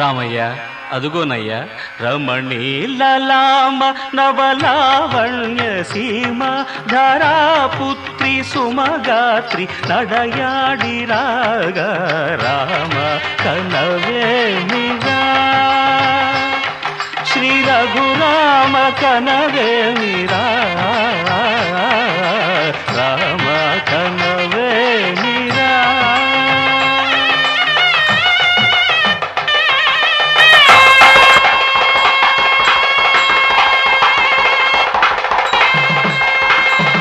రామయ్య అదుగోనయ్యా రమణీ లలామ నవలావణ్య సీమ ధరాపుత్రి సుమగాత్రి నడయాడి రాగా రామ కనవేమిరా శ్రీ రఘురామ కనవేమిరా